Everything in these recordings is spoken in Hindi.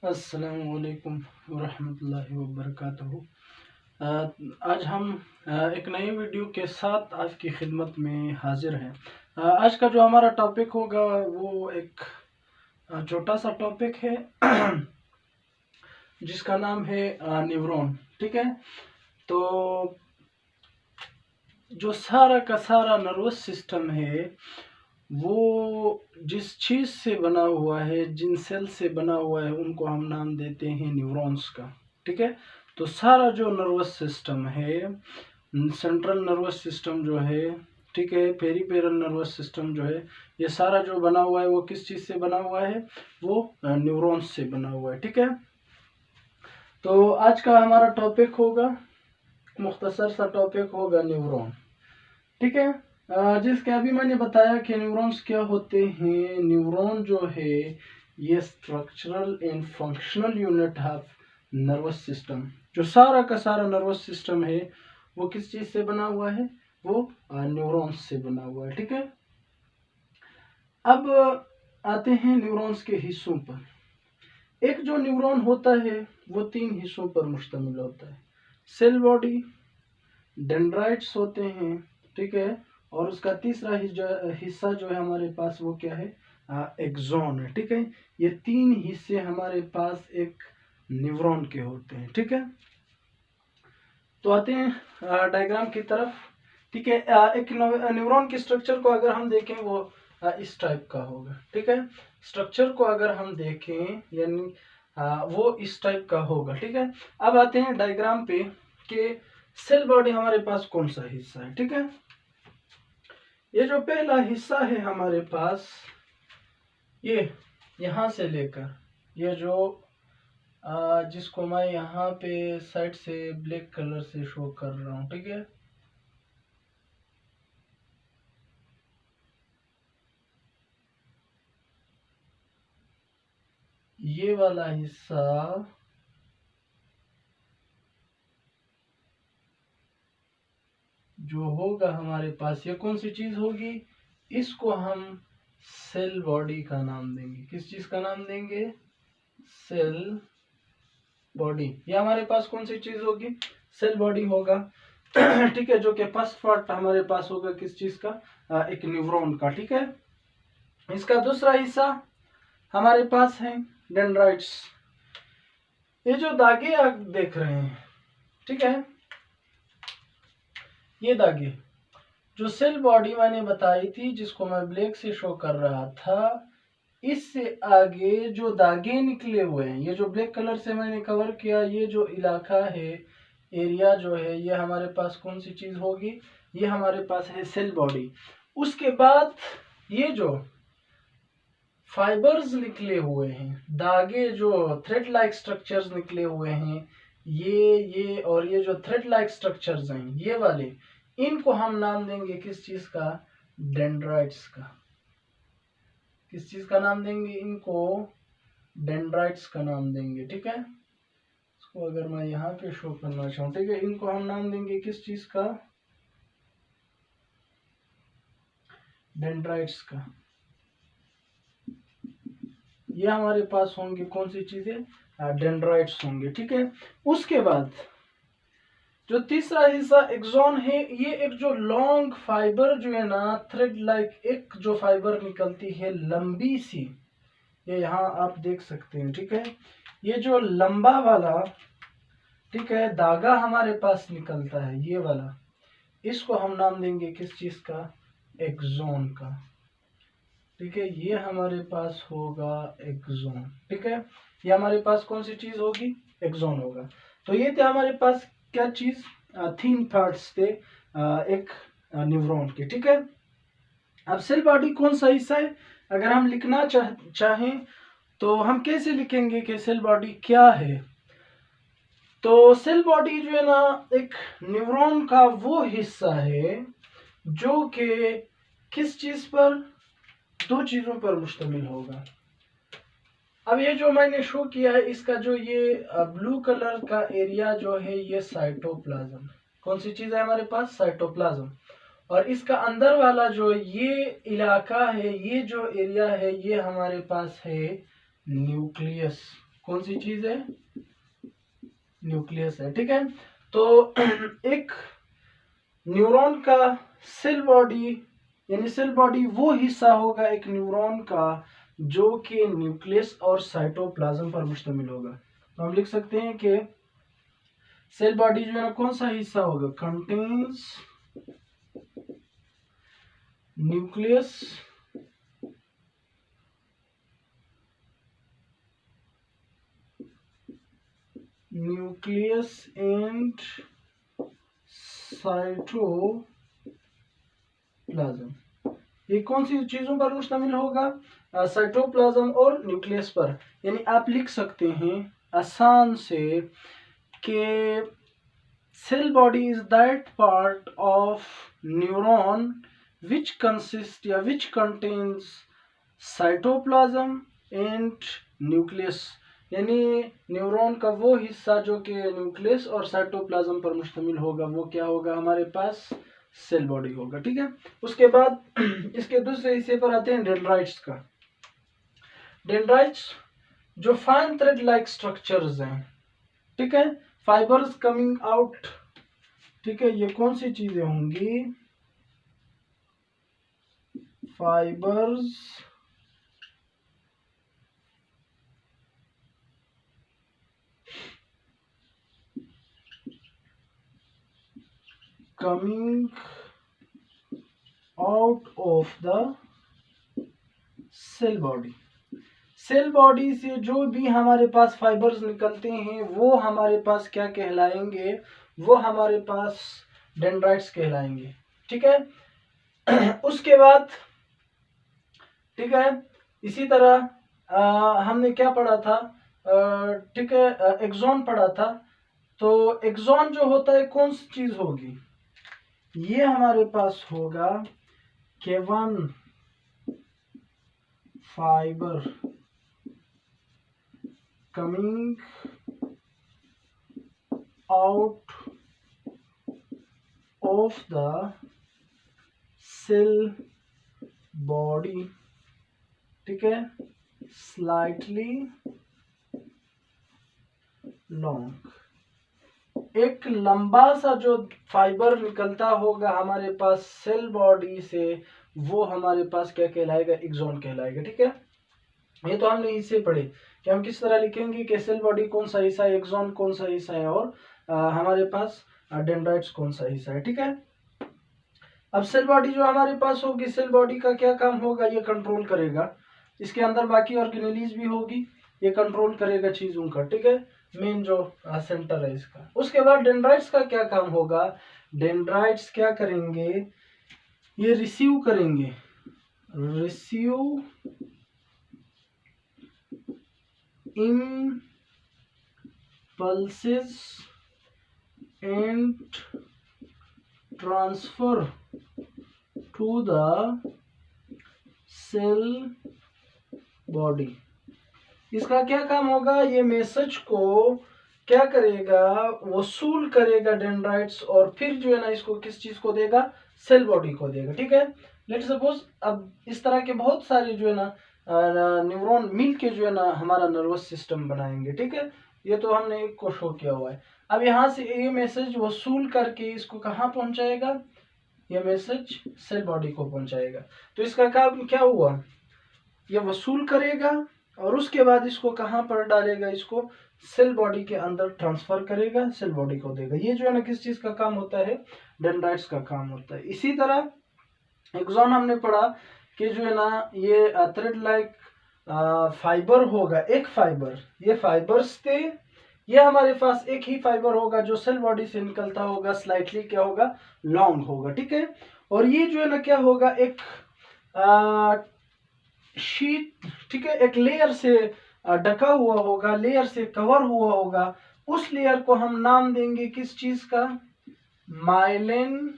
अस्सलामुअलैकुम वरहमतुल्लाहि वबरकातुहू। आज हम एक नई वीडियो के साथ आपकी खिदमत में हाजिर हैं। आज का जो हमारा टॉपिक होगा वो एक छोटा सा टॉपिक है जिसका नाम है न्यूरॉन। ठीक है, तो जो सारा का सारा नर्वस सिस्टम है वो जिस चीज़ से बना हुआ है, जिन सेल से बना हुआ है, उनको हम नाम देते हैं न्यूरॉन्स का। ठीक है, तो सारा जो नर्वस सिस्टम है, सेंट्रल नर्वस सिस्टम जो है, ठीक है, पेरिफेरल नर्वस सिस्टम जो है, ये सारा जो बना हुआ है वो किस चीज़ से बना हुआ है? वो न्यूरॉन्स से बना हुआ है। ठीक है, तो आज का हमारा टॉपिक होगा, मुख्तसर सा टॉपिक होगा न्यूरॉन। ठीक है, जिसके अभी मैंने बताया कि न्यूरॉन्स क्या होते हैं। न्यूरॉन जो है ये structural and functional unit of nervous system. जो सारा का सारा नर्वस सिस्टम है वो किस चीज़ से बना हुआ है? वो न्यूरॉन्स से बना हुआ है। ठीक है, अब आते हैं न्यूरॉन्स के हिस्सों पर। एक जो न्यूरॉन होता है वो 3 हिस्सों पर मुश्तमिल होता है। सेल बॉडी, डेंड्राइट्स होते हैं, ठीक है, और उसका तीसरा हिस्सा जो है हमारे पास वो क्या है? एक्सॉन है। ठीक है, ये 3 हिस्से हमारे पास एक न्यूरॉन के होते हैं। ठीक है, तो आते हैं डायग्राम की तरफ। ठीक है, एक न्यूरॉन के स्ट्रक्चर को अगर हम देखें वो इस टाइप का होगा। ठीक है, स्ट्रक्चर को अगर हम देखें यानी वो इस टाइप का होगा। ठीक है, अब आते हैं डायग्राम पे कि सेल बॉडी हमारे पास कौन सा हिस्सा है। ठीक है, ये जो पहला हिस्सा है हमारे पास, ये यहाँ से लेकर ये जो जिसको मैं यहाँ पे साइड से ब्लैक कलर से शो कर रहा हूँ। ठीक है, ये वाला हिस्सा जो होगा हमारे पास, ये कौन सी चीज होगी? इसको हम सेल बॉडी का नाम देंगे। किस चीज का नाम देंगे? Cell body. ये हमारे पास कौन सी चीज होगी? सेल बॉडी होगा। ठीक है, जो कि फर्स्ट पार्ट हमारे पास होगा किस चीज का? एक न्यूरॉन का। ठीक है, इसका दूसरा हिस्सा हमारे पास है डेंड्राइट्स। ये जो दागे आप देख रहे हैं, ठीक है, ये दागे जो सेल बॉडी मैंने बताई थी जिसको मैं ब्लैक से शो कर रहा था, इससे आगे जो दागे निकले हुए हैं, ये जो ब्लैक कलर से मैंने कवर किया, ये जो इलाका है, एरिया जो है, ये हमारे पास कौन सी चीज होगी? ये हमारे पास है सेल बॉडी। उसके बाद ये जो फाइबर्स निकले हुए हैं, दागे जो थ्रेड लाइक स्ट्रक्चर्स निकले हुए हैं, ये और ये जो थ्रेड लाइक स्ट्रक्चर्स हैं, ये वाले, इनको हम नाम देंगे किस चीज का? डेंड्राइट्स का। किस चीज का नाम देंगे इनको? डेंड्राइट्स का नाम देंगे। ठीक है, इसको अगर मैं यहाँ पे शो करना चाहूँ, ठीक है, इनको हम नाम देंगे किस चीज का? डेंड्राइट्स का। ये हमारे पास होंगे कौन सी चीजें? डेंड्राइट्स होंगे। ठीक है, उसके बाद जो तीसरा हिस्सा एक्सॉन है, ये एक जो लॉन्ग फाइबर जो है ना, थ्रेड लाइक एक जो फाइबर निकलती है लंबी सी, ये यहाँ आप देख सकते हैं। ठीक है, ये जो लंबा वाला, ठीक है, धागा हमारे पास निकलता है, ये वाला, इसको हम नाम देंगे किस चीज का? एक्सॉन का। ठीक है, ये हमारे पास होगा एक्सॉन। ठीक है, ये हमारे पास कौन सी चीज होगी? एक्सॉन होगा। तो ये थे हमारे पास क्या चीज? 3 पार्ट्स थे एक न्यूरॉन के। ठीक है, अब सेल बॉडी कौन सा हिस्सा है? अगर हम लिखना चाहें तो हम कैसे लिखेंगे कि सेल बॉडी क्या है? तो सेल बॉडी जो है ना, एक न्यूरॉन का वो हिस्सा है जो कि किस चीज पर? 2 चीजों पर मुश्तमिल होगा। अब ये जो मैंने शो किया है, इसका जो ये ब्लू कलर का एरिया जो है, ये साइटोप्लाज्म। कौन सी चीज है हमारे पास? साइटोप्लाज्म। और इसका अंदर वाला जो ये इलाका है, ये जो एरिया है, ये हमारे पास है न्यूक्लियस। कौन सी चीज है? न्यूक्लियस है। ठीक है, तो एक न्यूरॉन का सेल बॉडी, यानी सेल बॉडी वो हिस्सा होगा एक न्यूरॉन का जो कि न्यूक्लियस और साइटोप्लाज्म पर मुश्तमिल होगा। तो हम लिख सकते हैं कि सेल बॉडी जो है ना कौन सा हिस्सा होगा? Contains nucleus and cytoplasm. ये कौन सी चीजों पर मुश्तमिल होगा? साइटोप्लाज्म और न्यूक्लियस पर। यानी आप लिख सकते हैं आसान से कि cell body is that part of neuron which consist या which contains cytoplasm and nucleus. यानी न्यूरॉन का वो हिस्सा जो कि न्यूक्लियस और साइटोप्लाज्म पर मुश्तमिल होगा, वो क्या होगा हमारे पास? सेल बॉडी होगा। ठीक है, उसके बाद इसके दूसरे हिस्से पर आते हैं डेंड्राइट्स का। डेंड्राइट्स जो फाइन थ्रेड लाइक स्ट्रक्चर्स हैं, ठीक है, फाइबर्स कमिंग आउट। ठीक है, ये कौन सी चीजें होंगी? Fibres coming out of the cell body. Cell body से जो भी हमारे पास फाइबर्स निकलते हैं वो हमारे पास क्या कहलाएंगे? वो हमारे पास डेंड्राइट्स कहलाएंगे। ठीक है, उसके बाद ठीक है, इसी तरह हमने क्या पढ़ा था? ठीक है, एक्सॉन पढ़ा था। तो एक्सॉन जो होता है कौन सी चीज होगी? ये हमारे पास होगा केवन fibre coming out of the cell body. ठीक है, स्लाइटली लॉन्ग, एक लंबा सा जो फाइबर निकलता होगा हमारे पास सेल बॉडी से, वो हमारे पास क्या कहलाएगा? एक्सॉन कहलाएगा। ठीक है, ये तो हमने इससे पढ़े कि हम किस तरह लिखेंगे कि सेल बॉडी कौन सा हिस्सा है, एक्सॉन कौन सा हिस्सा है, और हमारे पास डेंड्राइट्स कौन सा हिस्सा है। ठीक है, अब सेल बॉडी जो हमारे पास होगी, सेल बॉडी का क्या काम होगा? ये कंट्रोल करेगा, इसके अंदर बाकी ऑर्गेनेलीज भी होगी, ये कंट्रोल करेगा चीजों का। ठीक है, मेन जो सेंटर है इसका। उसके बाद डेंड्राइट्स का क्या काम होगा? डेंड्राइट्स क्या करेंगे? ये रिसीव करेंगे, receive impulses and transfer to the cell body। इसका क्या काम होगा? ये मैसेज को क्या करेगा? वसूल करेगा डेंड्राइट्स, और फिर जो है ना इसको किस चीज को देगा? सेल बॉडी को देगा। ठीक है, लेट सपोज अब इस तरह के बहुत सारे जो है ना न्यूरॉन मिल के जो है ना हमारा नर्वस सिस्टम बनाएंगे। ठीक है, ये तो हमने एक को शो किया हुआ है। अब यहाँ से ये मैसेज वसूल करके इसको कहाँ पहुंचाएगा? ये मैसेज सेल बॉडी को पहुंचाएगा। तो इसका काम क्या हुआ? ये वसूल करेगा और उसके बाद इसको कहाँ पर डालेगा? इसको सेल बॉडी के अंदर ट्रांसफर करेगा, सेल बॉडी को देगा। ये जो है ना किस चीज का काम होता है? डेंड्राइट्स का काम होता है। इसी तरह एक्सॉन हमने पढ़ा कि जो है ना ये थ्रेड लाइक फाइबर होगा, एक फाइबर, ये फाइबर्स थे, ये हमारे पास एक ही फाइबर होगा जो सेल बॉडी से निकलता होगा, स्लाइटली क्या होगा? लॉन्ग होगा। ठीक है, और ये जो है ना क्या होगा? एक शीट, ठीक है, एक लेयर से ढका हुआ होगा, लेयर से कवर हुआ होगा। उस लेयर को हम नाम देंगे किस चीज का? माइलिन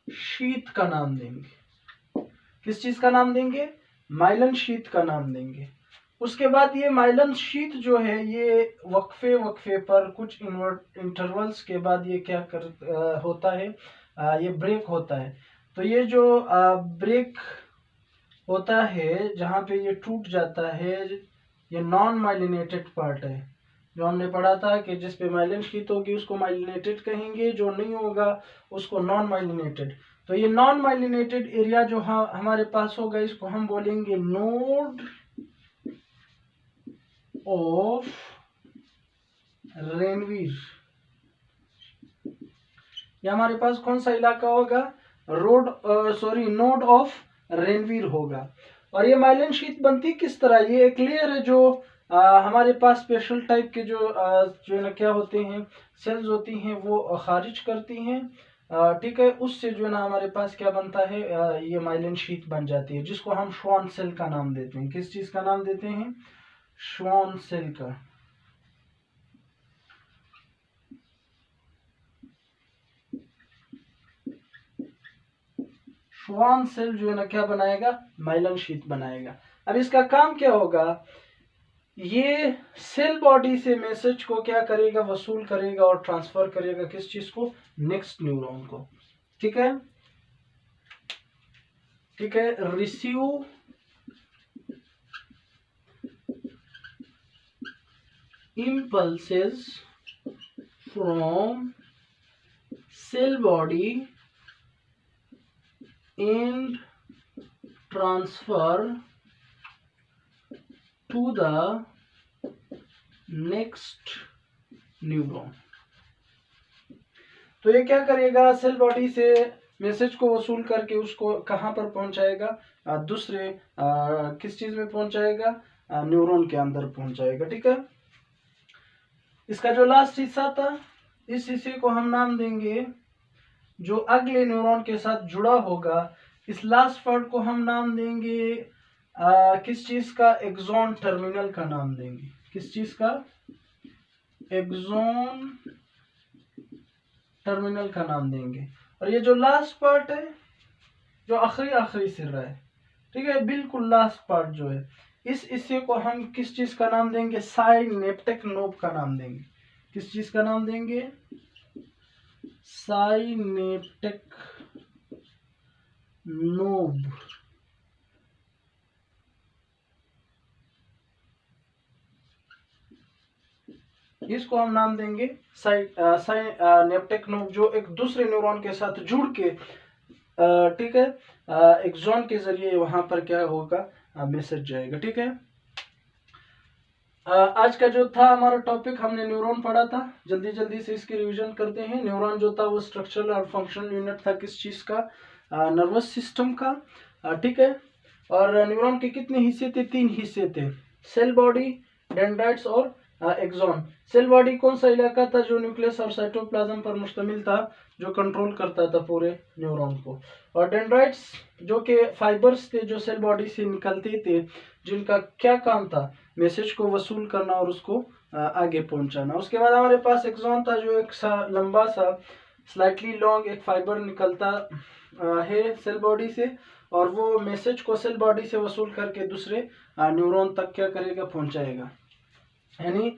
शीट का नाम देंगे। किस चीज का नाम देंगे? माइलिन शीट का नाम देंगे। उसके बाद ये माइलिन शीट जो है ये वक्फे वक्फे पर कुछ इंटरवल्स के बाद ये क्या होता है? ये ब्रेक होता है। तो ये जो ब्रेक होता है जहाँ पे ये टूट जाता है, ये नॉन माइलिनेटेड पार्ट है। जो हमने पढ़ा था कि जिस पे माइलिन शीट होगी उसको माइलिनेटेड कहेंगे, जो नहीं होगा उसको नॉन माइलिनेटेड। तो ये नॉन माइलिनेटेड एरिया जो हमारे पास होगा इसको हम बोलेंगे नोड ऑफ रेनवीर। ये हमारे पास कौन सा इलाका होगा? नोड ऑफ रेनवीर होगा। और ये माइलिन शीट बनती किस तरह? ये एक लेयर है जो हमारे पास स्पेशल टाइप के जो जो है ना क्या होते हैं, सेल्स होती हैं, वो खारिज करती हैं। ठीक है, उससे जो है ना हमारे पास क्या बनता है, ये माइलिन शीट बन जाती है, जिसको हम श्वान सेल का नाम देते हैं। किस चीज का नाम देते हैं? श्वान सेल का। श्वान सेल जो है ना क्या बनाएगा? माइलिन शीट बनाएगा। अब इसका काम क्या होगा? ये सेल बॉडी से मैसेज को क्या करेगा? वसूल करेगा और ट्रांसफर करेगा। किस चीज को? नेक्स्ट न्यूरॉन को। ठीक है, ठीक है। Receive impulses from cell body and transfer to the next neuron। तो ये क्या करेगा? सेल बॉडी से मैसेज को वसूल करके उसको कहां पर पहुंचाएगा? दूसरे किस चीज में पहुंचाएगा? न्यूरॉन के अंदर पहुंचाएगा। ठीक है, इसका जो लास्ट हिस्सा था, इस हिस्से को हम नाम देंगे, जो अगले न्यूरॉन के साथ जुड़ा होगा, इस लास्ट पार्ट को हम नाम देंगे किस चीज का? एक्सॉन टर्मिनल का नाम देंगे। किस चीज का? एक्सॉन टर्मिनल का नाम देंगे। और ये जो लास्ट पार्ट है, जो आखिरी सिरा है, ठीक है, बिल्कुल लास्ट पार्ट जो है, इस हिस्से को हम किस चीज का नाम देंगे? साइनेप्टिक नोब का नाम देंगे। किस चीज का नाम देंगे? Synaptic knob. इसको हम नाम देंगे साइनेप्टिक नोब, जो एक दूसरे न्यूरॉन के साथ जुड़ के, ठीक है, एक्सॉन के जरिए वहां पर क्या होगा? मैसेज जाएगा। ठीक है, आज का जो था हमारा टॉपिक, हमने न्यूरॉन पढ़ा था। जल्दी जल्दी से इसकी रिवीजन करते हैं। न्यूरॉन जो था वो स्ट्रक्चरल और फंक्शनल यूनिट था। किस चीज का? नर्वस सिस्टम का। ठीक है, और न्यूरॉन के कितने हिस्से थे? 3 हिस्से थे, सेल बॉडी, डेंड्राइट्स और एक्सॉन। सेल बॉडी कौन सा इलाका था? जो न्यूक्लियस और साइटोप्लाज्म पर मुश्तमिल था, जो कंट्रोल करता था पूरे न्यूरॉन को। और डेंड्राइट्स जो कि फाइबर्स थे जो सेल बॉडी से निकलते थे, जिनका क्या काम था? मैसेज को वसूल करना और उसको आगे पहुंचाना। उसके बाद हमारे पास एक्सॉन था, जो एक लंबा सा स्लाइटली लॉन्ग एक फाइबर निकलता है सेल बॉडी से, और वो मैसेज को सेल बॉडी से वसूल करके दूसरे न्यूरॉन तक क्या करेगा? पहुंचाएगा। यानी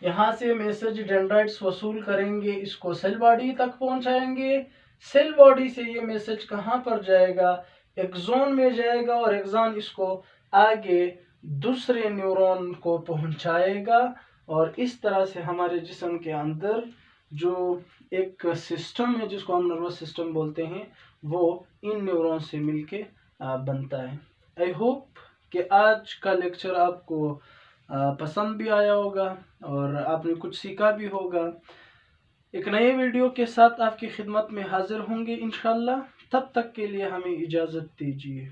यहाँ से मैसेज डेंड्राइट्स वसूल करेंगे, इसको सेल बॉडी तक पहुंचाएंगे। सेल बॉडी से ये मैसेज कहाँ पर जाएगा? एक्सॉन में जाएगा, और एक्सॉन इसको आगे दूसरे न्यूरॉन को पहुंचाएगा। और इस तरह से हमारे जिस्म के अंदर जो एक सिस्टम है, जिसको हम नर्वस सिस्टम बोलते हैं, वो इन न्यूरॉन से मिलके बनता है। आई होप कि आज का लेक्चर आपको पसंद भी आया होगा और आपने कुछ सीखा भी होगा। एक नए वीडियो के साथ आपकी खिदमत में हाजिर होंगे इंशाल्लाह। तब तक के लिए हमें इजाज़त दीजिए।